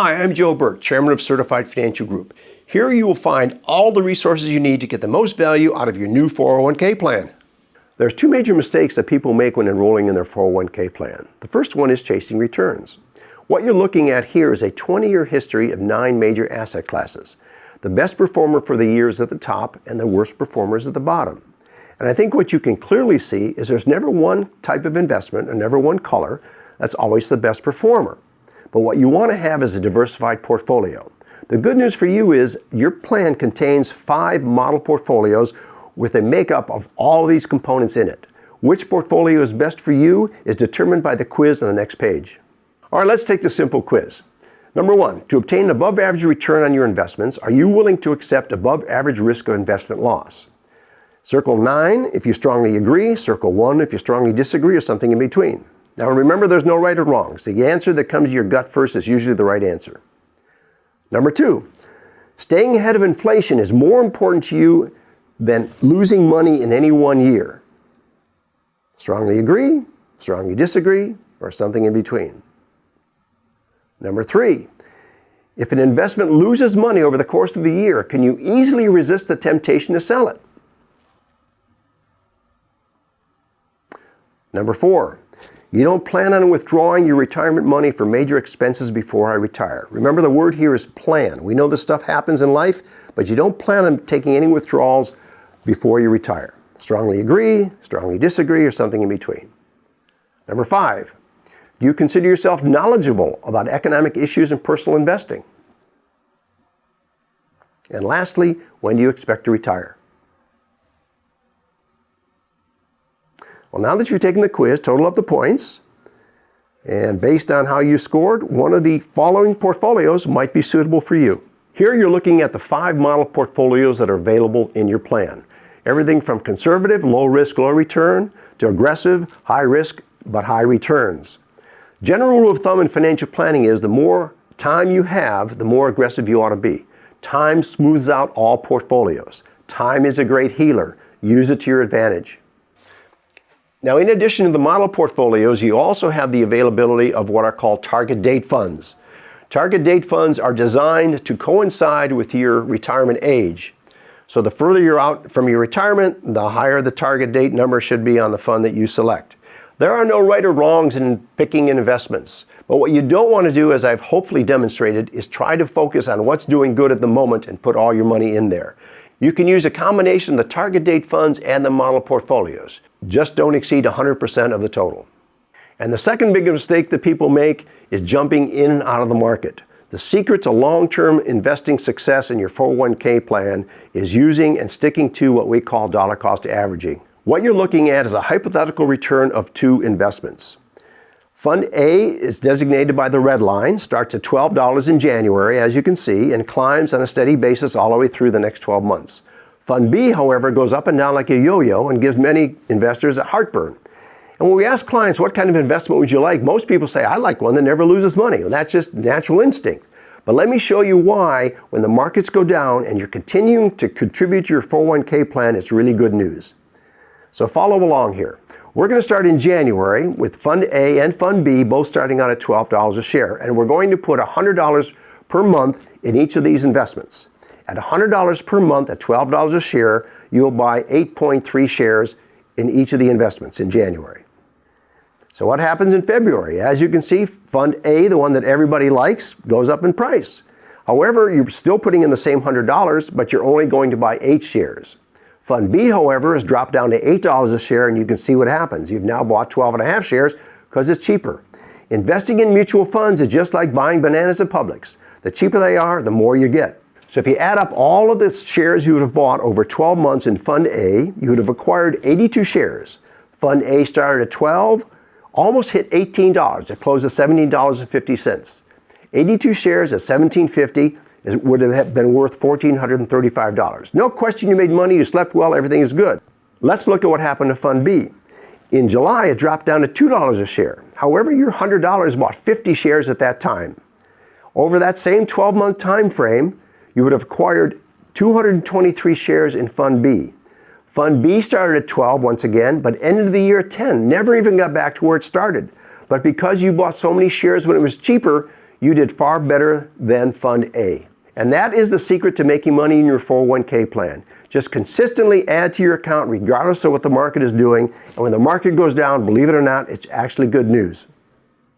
Hi, I'm Joe Burke, Chairman of Certified Financial Group. Here you will find all the resources you need to get the most value out of your new 401k plan. There's two major mistakes that people make when enrolling in their 401k plan. The first one is chasing returns. What you're looking at here is a 20-year history of 9 major asset classes. The best performer for the year is at the top and the worst performers at the bottom. And I think what you can clearly see is there's never one type of investment and never one color that's always the best performer. But what you want to have is a diversified portfolio. The good news for you is your plan contains 5 model portfolios with a makeup of all these components in it. Which portfolio is best for you is determined by the quiz on the next page. All right, let's take the simple quiz. Number 1, to obtain an above average return on your investments, are you willing to accept above average risk of investment loss? Circle 9 if you strongly agree, circle 1 if you strongly disagree, or something in between. Now remember, there's no right or wrong. So the answer that comes to your gut first is usually the right answer. Number 2, staying ahead of inflation is more important to you than losing money in any one year. Strongly agree, strongly disagree, or something in between. Number 3, if an investment loses money over the course of the year, can you easily resist the temptation to sell it? Number 4, you don't plan on withdrawing your retirement money for major expenses before I retire. Remember, the word here is plan. We know this stuff happens in life, but you don't plan on taking any withdrawals before you retire. Strongly agree, strongly disagree, or something in between. Number 5, do you consider yourself knowledgeable about economic issues and personal investing? And lastly, when do you expect to retire? Well, now that you've taken the quiz, total up the points, and based on how you scored, one of the following portfolios might be suitable for you. Here you're looking at the 5 model portfolios that are available in your plan. Everything from conservative, low risk, low return, to aggressive, high risk, but high returns. General rule of thumb in financial planning is the more time you have, the more aggressive you ought to be. Time smooths out all portfolios. Time is a great healer. Use it to your advantage. Now, in addition to the model portfolios, you also have the availability of what are called target date funds. Target date funds are designed to coincide with your retirement age. So the further you're out from your retirement, the higher the target date number should be on the fund that you select. There are no right or wrongs in picking investments. But what you don't want to do, as I've hopefully demonstrated, is try to focus on what's doing good at the moment and put all your money in there. You can use a combination of the target date funds and the model portfolios. Just don't exceed 100% of the total. And the second big mistake that people make is jumping in and out of the market. The secret to long-term investing success in your 401k plan is using and sticking to what we call dollar cost averaging. What you're looking at is a hypothetical return of 2 investments. Fund A is designated by the red line, starts at $12 in January, as you can see, and climbs on a steady basis all the way through the next 12 months. Fund B, however, goes up and down like a yo-yo and gives many investors a heartburn. And when we ask clients, what kind of investment would you like? Most people say, I like one that never loses money. Well, that's just natural instinct. But let me show you why when the markets go down and you're continuing to contribute to your 401k plan, it's really good news. So follow along here. We're going to start in January with Fund A and Fund B both starting out at $12 a share. And we're going to put $100 per month in each of these investments. At $100 per month at $12 a share, you'll buy 8.3 shares in each of the investments in January. So what happens in February? As you can see, Fund A, the one that everybody likes, goes up in price. However, you're still putting in the same $100, but you're only going to buy 8 shares. Fund B, however, has dropped down to $8 a share, and you can see what happens. You've now bought 12.5 shares because it's cheaper. Investing in mutual funds is just like buying bananas at Publix. The cheaper they are, the more you get. So if you add up all of the shares you would have bought over 12 months in Fund A, you would have acquired 82 shares. Fund A started at 12, almost hit $18. It closed at $17.50. 82 shares at $17.50 would have been worth $1,435. No question you made money, you slept well, everything is good. Let's look at what happened to Fund B. In July, it dropped down to $2 a share. However, your $100 bought 50 shares at that time. Over that same 12-month time frame, you would have acquired 223 shares in Fund B. Fund B started at 12 once again, but ended the year at 10. Never even got back to where it started. But because you bought so many shares when it was cheaper, you did far better than Fund A. And that is the secret to making money in your 401k plan. Just consistently add to your account regardless of what the market is doing. And when the market goes down, believe it or not, it's actually good news.